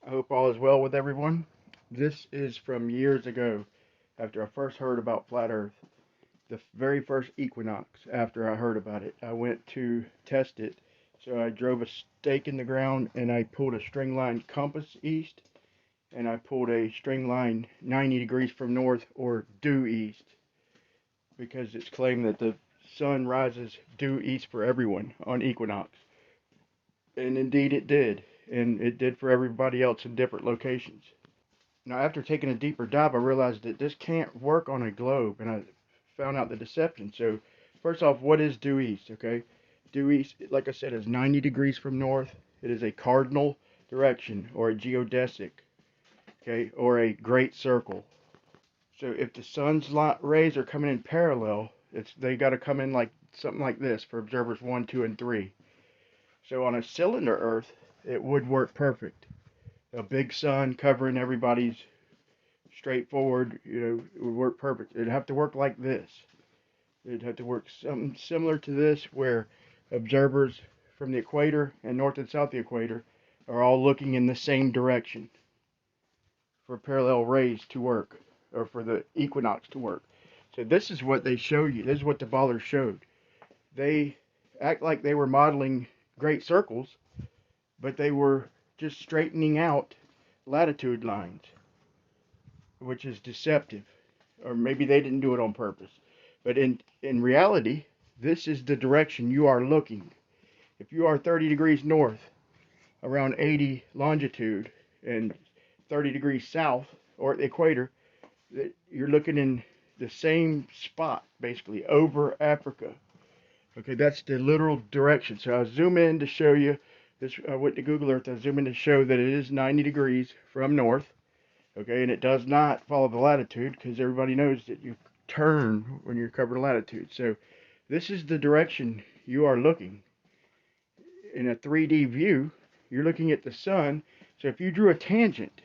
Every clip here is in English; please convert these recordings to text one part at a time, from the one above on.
I hope all is well with everyone. This is from years ago after I first heard about flat earth. The very first equinox after I heard about it. I went to test it. So I drove a stake in the ground and I pulled a string line compass east and I pulled a string line 90 degrees from north or due east because it's claimed that the sun rises due east for everyone on equinox. And indeed it did. And it did for everybody else in different locations. Now, after taking a deeper dive, I realized that this can't work on a globe, and I found out the deception. So, first off, what is due east? Okay, due east, like I said, is 90 degrees from north. It is a cardinal direction, or a geodesic, okay, or a great circle. So, if the sun's rays are coming in parallel, they got to come in like something like this for observers 1, 2, and 3. So, on a cylinder Earth, it would work perfect. A big sun covering everybody's straightforward, it would work perfect. It'd have to work like this. It'd have to work something similar to this, where observers from the equator and north and south of the equator are all looking in the same direction for parallel rays to work, or for the equinox to work. So this is what they show you. This is what the ballers showed. They act like they were modeling great circles, but they were just straightening out latitude lines, which is deceptive. Or maybe they didn't do it on purpose. But in reality, this is the direction you are looking. If you are 30 degrees north, around 80 longitude, and 30 degrees south, or at the equator, you're looking in the same spot, basically, over Africa. Okay, that's the literal direction. So I'll zoom in to show you this. I went to Google Earth. I zoom in to show that it is 90 degrees from north. Okay, and it does not follow the latitude because everybody knows that you turn when you're covering latitude. So this is the direction you are looking. In a 3D view, you're looking at the sun. So if you drew a tangent,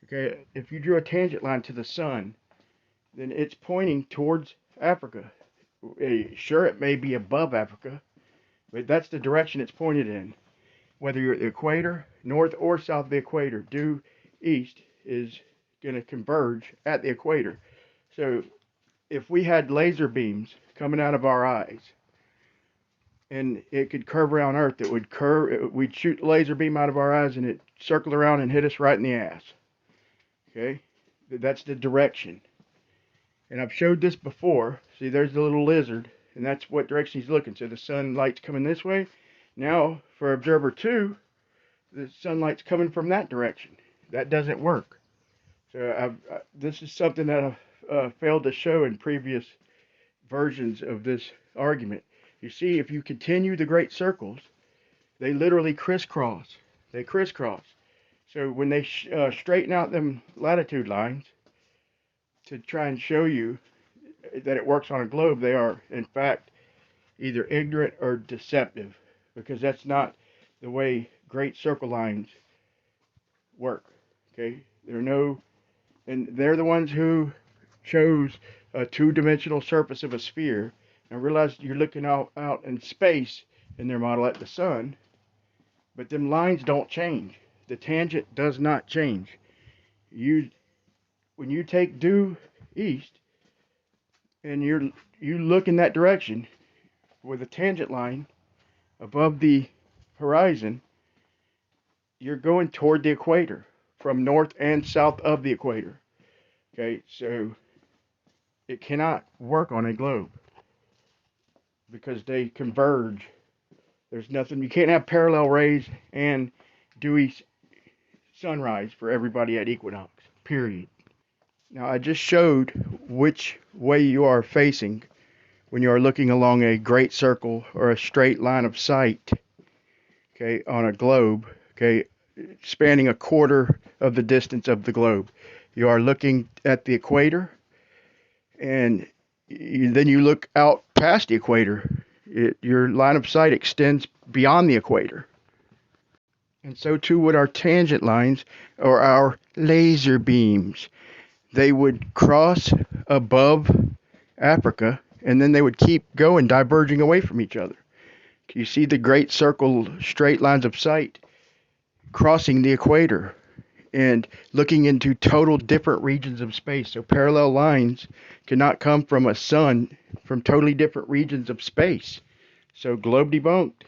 okay, if you drew a tangent line to the sun, then it's pointing towards Africa. Sure, it may be above Africa, but that's the direction it's pointed in. Whether you're at the equator, north or south of the equator, due east is going to converge at the equator. So if we had laser beams coming out of our eyes and it could curve around Earth, it would curve. We'd shoot the laser beam out of our eyes and it circle around and hit us right in the ass. Okay, that's the direction. And I've showed this before. See, there's the little lizard, and that's what direction he's looking. So the sunlight's coming this way. Now for observer 2, the sunlight's coming from that direction. That doesn't work. So this is something that I've failed to show in previous versions of this argument. You see, if you continue the great circles, they literally crisscross. They crisscross. So when they straighten out them latitude lines to try and show you that it works on a globe, they are, in fact, either ignorant or deceptive, because that's not the way great circle lines work. Okay, and they're the ones who chose a two-dimensional surface of a sphere and realized you're looking out in space in their model at the sun, but them lines don't change. The tangent does not change. You When you take due east and you look in that direction with a tangent line above the horizon, you're going toward the equator from north and south of the equator. Okay, so it cannot work on a globe because they converge. There's nothing, you can't have parallel rays and dewy sunrise for everybody at equinox, period. Now I just showed which way you are facing when you are looking along a great circle or a straight line of sight, okay, on a globe, okay, spanning a quarter of the distance of the globe. You are looking at the equator, and then you look out past the equator. Your line of sight extends beyond the equator. And so too would our tangent lines or our laser beams. They would cross above Africa, and then they would keep going, diverging away from each other. You see the great circle straight lines of sight crossing the equator and looking into total different regions of space. So parallel lines cannot come from a sun from totally different regions of space. So globe debunked.